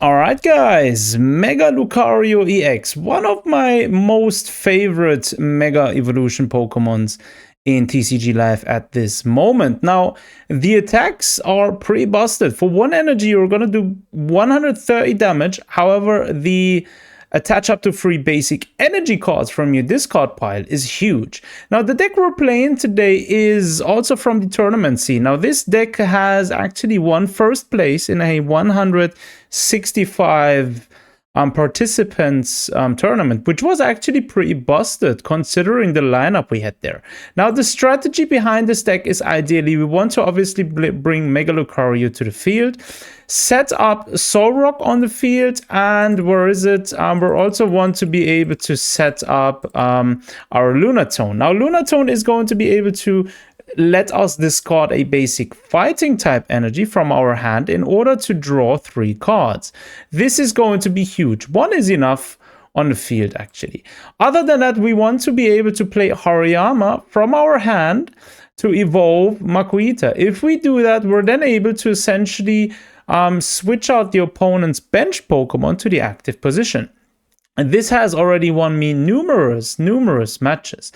Alright guys, Mega Lucario EX, one of my most favorite Mega Evolution Pokemons in TCG Live at this moment. Now, the attacks are pretty busted. For 1 energy, you're gonna do 130 damage. However, the attach up to 3 basic energy cards from your discard pile is huge. Now, the deck we're playing today is also from the tournament scene. Now, this deck has actually won first place in a 165 participants tournament, which was actually pretty busted considering the lineup we had there. Now, the strategy behind this deck is ideally we want to obviously bring Mega Lucario to the field, set up Solrock on the field, and where is it? We also want to be able to set up our Lunatone. Now, Lunatone is going to be able to let us discard a basic fighting type energy from our hand in order to draw 3 cards. This is going to be huge. 1 is enough on the field, actually. Other than that, we want to be able to play Hariyama from our hand to evolve Makuhita. If we do that, we're then able to essentially switch out the opponent's bench Pokemon to the active position. And this has already won me numerous matches.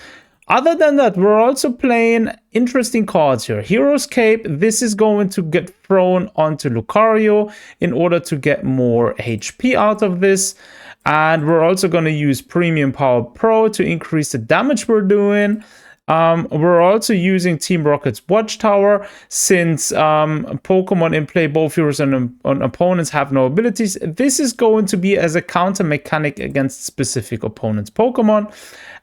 Other than that, we're also playing interesting cards here. Hero's Cape, this is going to get thrown onto Lucario in order to get more HP out of this. And we're also going to use Premium Power Pro to increase the damage we're doing. We're also using Team Rocket's Watchtower since Pokemon in play, both heroes and opponents have no abilities. This is going to be as a counter mechanic against specific opponents' Pokemon.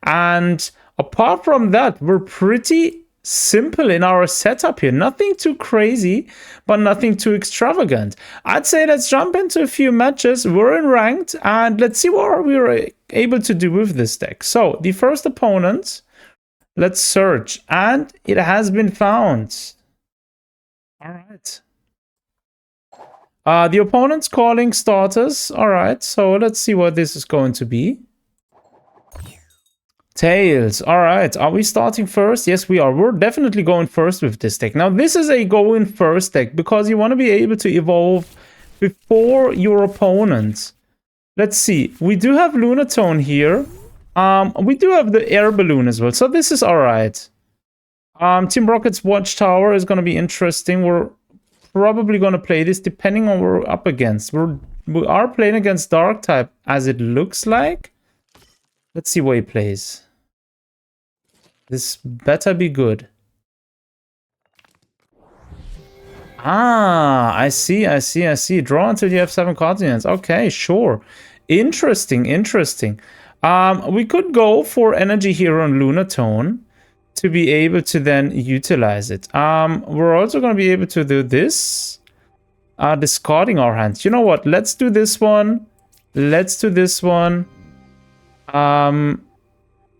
And apart from that, we're pretty simple in our setup here. Nothing too crazy, but nothing too extravagant. I'd say let's jump into a few matches. We're in ranked, and let's see what we're able to do with this deck. So, the first opponent, let's search, and it has been found. All right. The opponent's calling starters. All right, so let's see what this is going to be. Tails. All right, are we starting first? Yes, we are. We're definitely going first with this deck. Now, this is a going first deck because you want to be able to evolve before your opponent. Let's see. We do have Lunatone here. We do have the air balloon as well, so this is all right. Team Rocket's Watchtower is going to be interesting. We're probably going to play this depending on what we're up against. We are playing against Dark type, as it looks like. Let's see what he plays. This better be good. Ah, I see. Draw until you have 7 cards in hand. Okay, sure. Interesting. We could go for energy here on Lunatone to be able to then utilize it. We're also going to be able to do this. Discarding our hands. You know what? Let's do this one.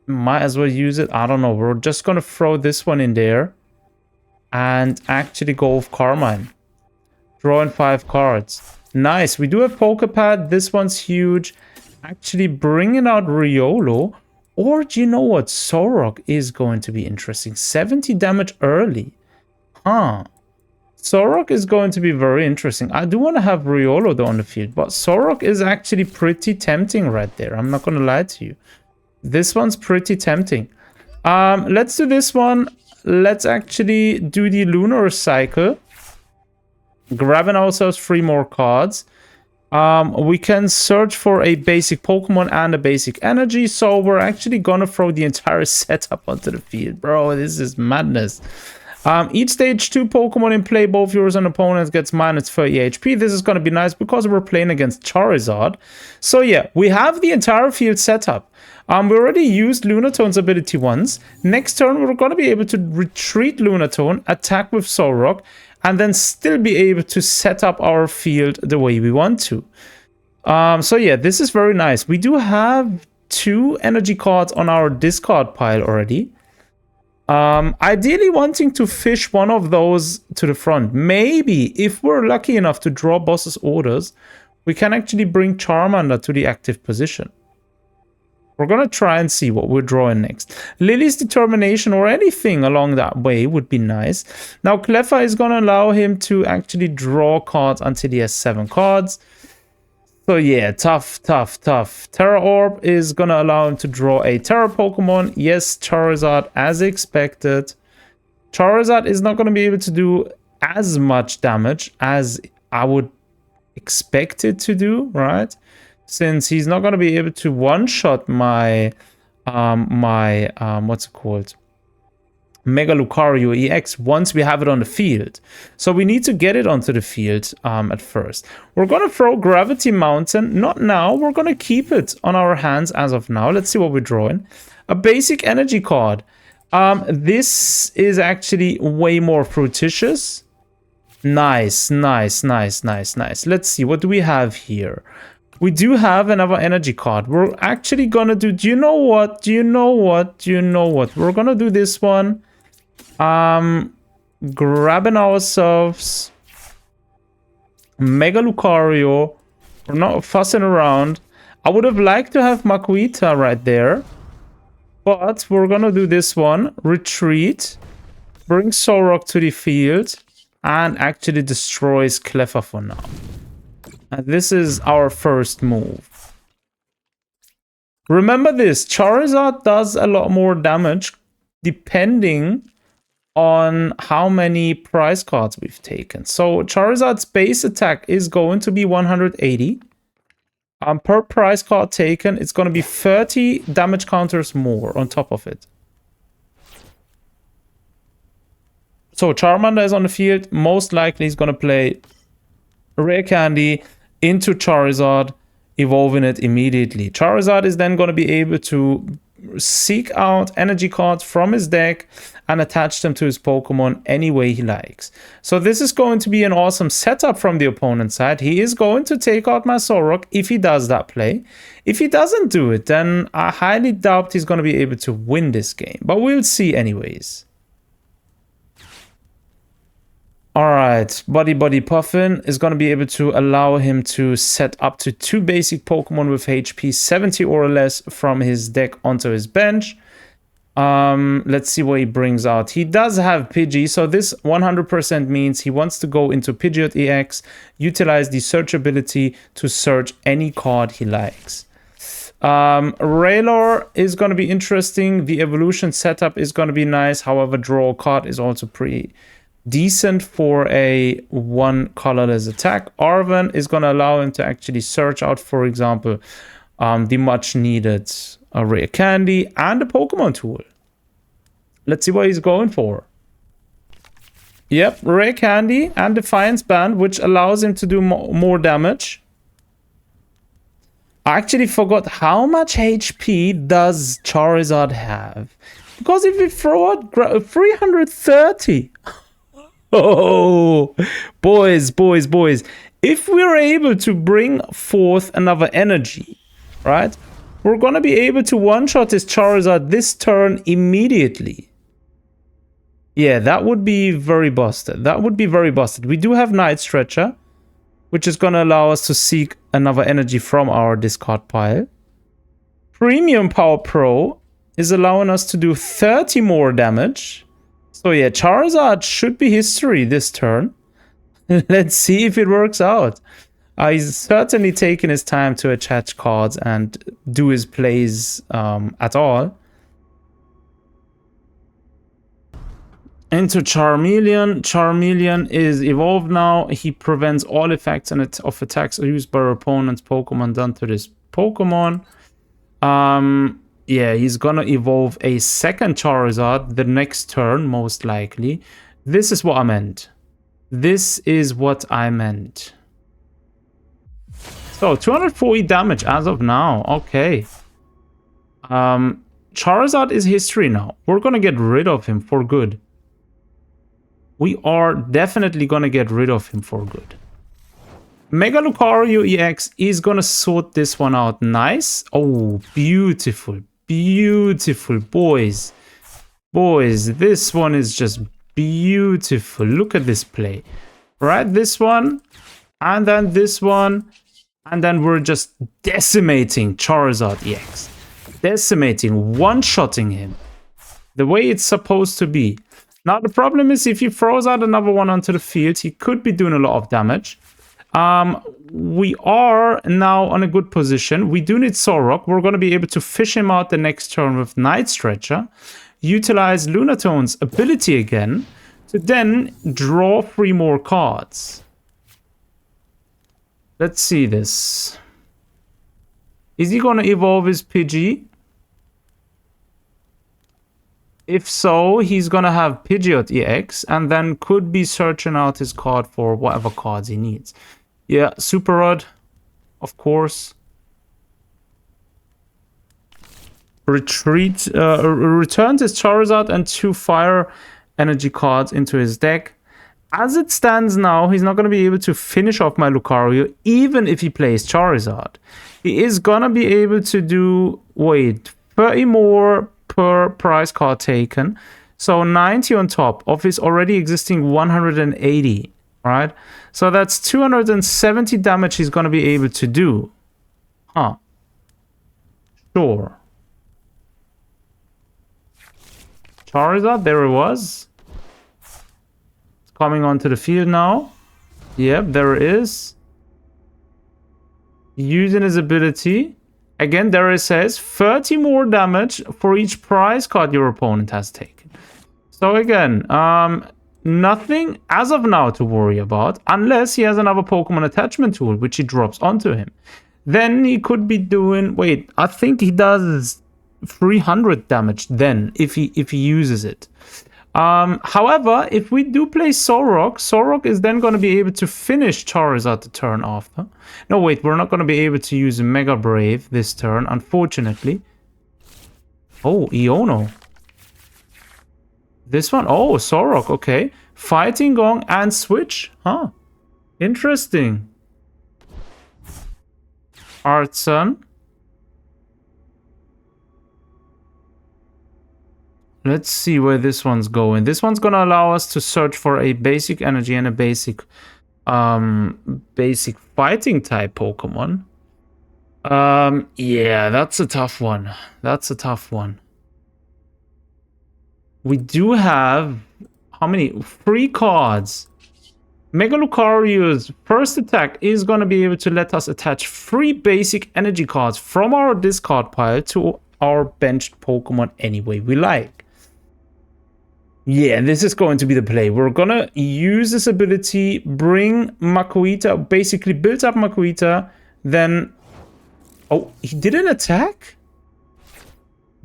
Might as well use it. I don't know. We're just going to throw this one in there and actually go with Carmine. Drawing 5 cards. Nice. We do have Pokepad. This one's huge. Actually bringing out Riolo. Or do you know what? Solrock is going to be interesting. 70 damage early. Huh. Solrock is going to be very interesting. I do want to have Riolo though on the field, but Solrock is actually pretty tempting right there. I'm not going to lie to you. This one's pretty tempting. Let's do this one. Let's actually do the Lunar Cycle. Grabbing ourselves 3 more cards. We can search for a basic Pokemon and a basic energy. So we're actually going to throw the entire setup onto the field. Bro, this is madness. Each stage 2 Pokemon in play, both yours and opponents, gets minus 30 HP. This is going to be nice because we're playing against Charizard. So yeah, we have the entire field set up. We already used Lunatone's ability once. Next turn, we're going to be able to retreat Lunatone, attack with Solrock, and then still be able to set up our field the way we want to. So yeah, this is very nice. We do have 2 energy cards on our discard pile already. Ideally wanting to fish one of those to the front. Maybe, if we're lucky enough to draw boss's orders, we can actually bring Charmander to the active position. We're going to try and see what we're drawing next. Lily's Determination or anything along that way would be nice. Now, Cleffa is going to allow him to actually draw cards until he has 7 cards. So yeah, tough. Terra Orb is gonna allow him to draw a Terra Pokemon. Yes, Charizard as expected. Charizard is not gonna be able to do as much damage as I would expect it to do, right? Since he's not gonna be able to one-shot my what's it called? Mega Lucario EX once we have it on the field. So we need to get it onto the field at first. We're going to throw Gravity Mountain. Not now. We're going to keep it on our hands as of now. Let's see what we're drawing. A basic energy card. This is actually way more fruititious. Nice. Let's see. What do we have here? We do have another energy card. We're actually going to do... Do you know what? We're going to do this one. Grabbing ourselves Mega Lucario. We're not fussing around. I would have liked to have Makuita right there, but we're gonna do this one. Retreat, bring Solrock to the field, and actually destroys Cleffa for now. And this is our first move. Remember this, Charizard does a lot more damage depending on how many prize cards we've taken. So Charizard's base attack is going to be 180. Per prize card taken, it's going to be 30 damage counters more on top of it. So Charmander is on the field. Most likely he's going to play Rare Candy into Charizard, evolving it immediately. Charizard is then going to be able to seek out energy cards from his deck and attach them to his Pokemon any way he likes. So this is going to be an awesome setup from the opponent's side. He is going to take out my Solrock if he does that play. If he doesn't do it, then I highly doubt he's going to be able to win this game. But we'll see anyways. Alright, Buddy Puffin is going to be able to allow him to set up to 2 basic Pokemon with HP 70 or less from his deck onto his bench. Let's see what he brings out. He does have Pidgey, so this 100% means he wants to go into Pidgeot EX, utilize the search ability to search any card he likes. Raylor is going to be interesting. The evolution setup is going to be nice. However, draw a card is also pretty decent for a one colorless attack. Arven is going to allow him to actually search out, for example, the much needed Rare Candy and a Pokemon tool. Let's see what he's going for. Yep, Rare Candy and Defiance Band, which allows him to do more damage. I actually forgot how much HP does Charizard have. Because if we throw out 330... Oh, boys. If we're able to bring forth another energy, right? We're going to be able to one-shot this Charizard this turn immediately. Yeah, that would be very busted. We do have Night Stretcher, which is going to allow us to seek another energy from our discard pile. Premium Power Pro is allowing us to do 30 more damage. So yeah, Charizard should be history this turn. Let's see if it works out. He's certainly taken his time to attach cards and do his plays at all. Into Charmeleon. Charmeleon is evolved now. He prevents all effects of attacks used by our opponent's Pokemon done to this Pokemon. Yeah, he's gonna evolve a second Charizard the next turn, most likely. This is what I meant. So, 240 damage as of now. Okay. Charizard is history now. We're gonna get rid of him for good. We are definitely gonna get rid of him for good. Mega Lucario EX is gonna sort this one out. Nice. Oh, beautiful. Boys, this one is just beautiful. Look at this play. Right, this one, and then this one, and then we're just decimating Charizard EX. Decimating, one-shotting him. The way it's supposed to be. Now, the problem is if he throws out another one onto the field, he could be doing a lot of damage. we are now on a good position. We do need Solrock. We're going to be able to fish him out the next turn with Night Stretcher. Utilize Lunatone's ability again to then draw 3 more cards. Let's see this. Is he going to evolve his Pidgey? If so, he's going to have Pidgeot EX and then could be searching out his card for whatever cards he needs. Yeah, Super Rod, of course. Returns his Charizard and 2 Fire Energy cards into his deck. As it stands now, he's not going to be able to finish off my Lucario, even if he plays Charizard. He is going to be able to do, 30 more per prize card taken. So 90 on top of his already existing 180, right? So that's 270 damage he's going to be able to do. Huh. Sure. Charizard, there it was. It's coming onto the field now. Yep, there it is. Using his ability. Again, there it says 30 more damage for each prize card your opponent has taken. So again, nothing as of now to worry about, unless he has another Pokemon attachment tool, which he drops onto him. Then he could be doing, I think he does 300 damage then, if he uses it. However, if we do play Solrock, Solrock is then going to be able to finish Charizard the turn after. No, wait, we're not going to be able to use Mega Brave this turn, unfortunately. Oh, Iono. This one, oh, Solrock, okay. Fighting Gong and Switch, huh? Interesting. Artsun. Let's see where this one's going. This one's gonna allow us to search for a basic energy and a basic fighting type Pokemon. Yeah, that's a tough one. That's a tough one. We do have how many? 3 cards. Mega Lucario's first attack is gonna be able to let us attach 3 basic energy cards from our discard pile to our benched Pokemon any way we like. Yeah, this is going to be the play. We're gonna use this ability, bring Makuhita, basically build up Makuhita, then... Oh, he didn't attack?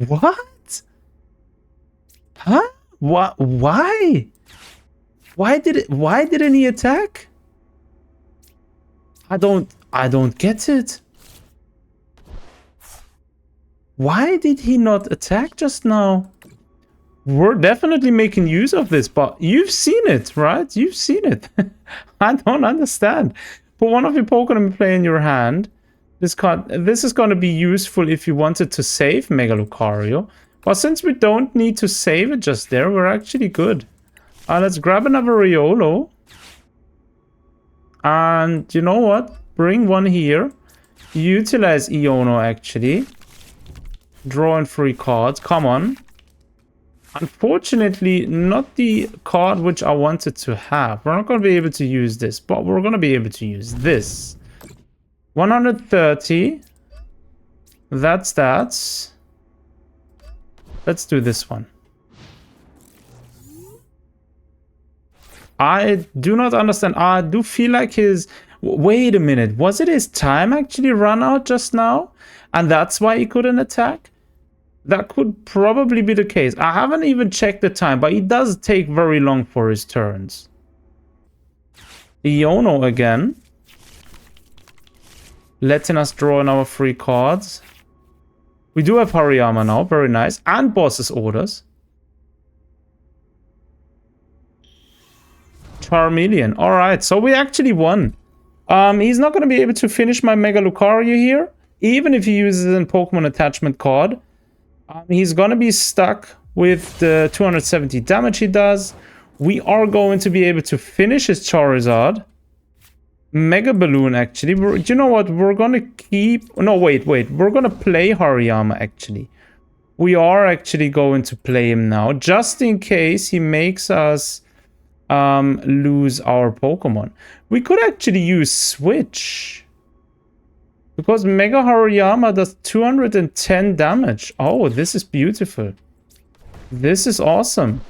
What? Huh? What? Why? Why didn't he attack? I don't get it. Why did he not attack just now? We're definitely making use of this, but you've seen it, right? You've seen it. I don't understand. Put one of your Pokemon play in your hand. This is going to be useful if you wanted to save Mega Lucario. But since we don't need to save it just there, we're actually good. Let's grab another Riolo. And you know what? Bring one here. Utilize Iono, actually. Drawing 3 cards. Come on. Unfortunately, not the card which I wanted to have. We're not going to be able to use this, but we're going to be able to use this. 130. That's that. Let's do this one. I do not understand. I do feel like his... Wait a minute. Was it his time actually run out just now? And that's why he couldn't attack? That could probably be the case. I haven't even checked the time, but he does take very long for his turns. Iono again. Letting us draw another 3 cards. We do have Hariyama now. Very nice. And Boss's Orders. Charmeleon. Alright, so we actually won. He's not going to be able to finish my Mega Lucario here. Even if he uses a Pokemon attachment card. He's going to be stuck with the 270 damage he does. We are going to be able to finish his Charizard. Mega Balloon, actually. You know what? We're going to keep... No, wait. We're going to play Hariyama, actually. We are actually going to play him now. Just in case he makes us lose our Pokemon. We could actually use Switch. Because Mega Hariyama does 210 damage. Oh, this is beautiful. This is awesome.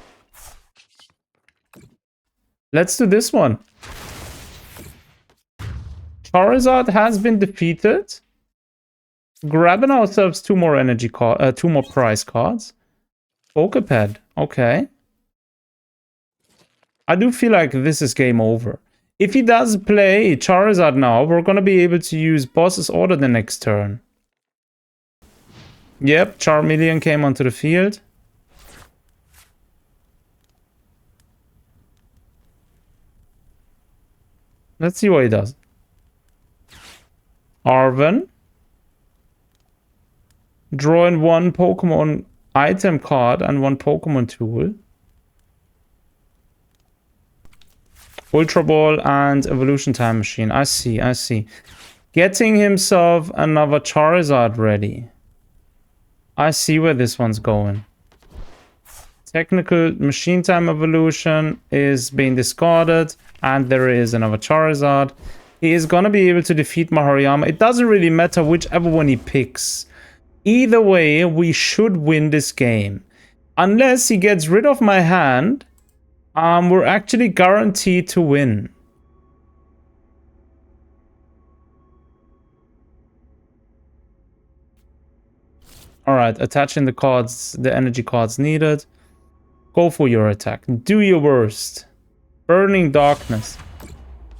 Let's do this one. Charizard has been defeated. Grabbing ourselves two more prize cards. Pokepad. Okay. I do feel like this is game over. If he does play Charizard now, we're going to be able to use Boss's Order the next turn. Yep, Charmeleon came onto the field. Let's see what he does. Arven. Drawing one Pokemon item card and one Pokemon tool. Ultra Ball and Evolution Time Machine. I see, I see. Getting himself another Charizard ready. I see where this one's going. Technical Machine Time Evolution is being discarded. And there is another Charizard. He is going to be able to defeat my Hariyama. It doesn't really matter whichever one he picks. Either way, we should win this game. Unless he gets rid of my hand, we're actually guaranteed to win. Alright, attaching the cards, the energy cards needed. Go for your attack. Do your worst. Burning Darkness.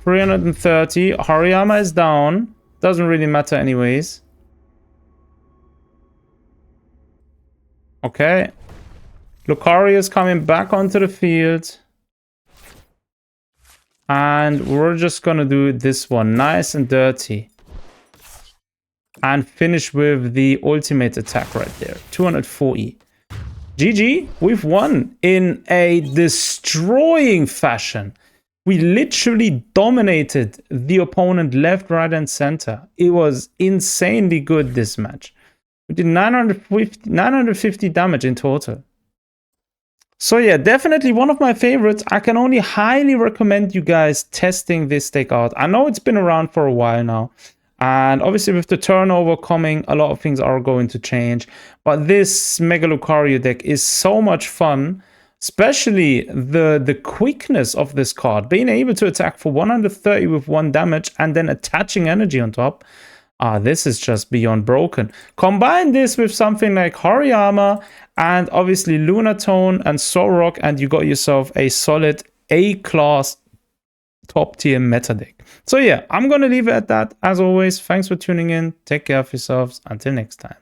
330. Hariyama is down. Doesn't really matter anyways. Okay. Lucario is coming back onto the field. And we're just gonna do this one. Nice and dirty. And finish with the ultimate attack right there. 240. GG, we've won in a destroying fashion. We literally dominated the opponent left, right, and center. It was insanely good, this match. We did 950 damage in total. So yeah, definitely one of my favorites. I can only highly recommend you guys testing this deck out. I know it's been around for a while now. And obviously with the turnover coming, a lot of things are going to change. But this Mega Lucario deck is so much fun. Especially the quickness of this card. Being able to attack for 130 with 1 damage and then attaching energy on top. This is just beyond broken. Combine this with something like Hariyama and obviously Lunatone and Solrock, and you got yourself a solid A-class top tier meta deck. So yeah, I'm going to leave it at that. As always, thanks for tuning in. Take care of yourselves. Until next time.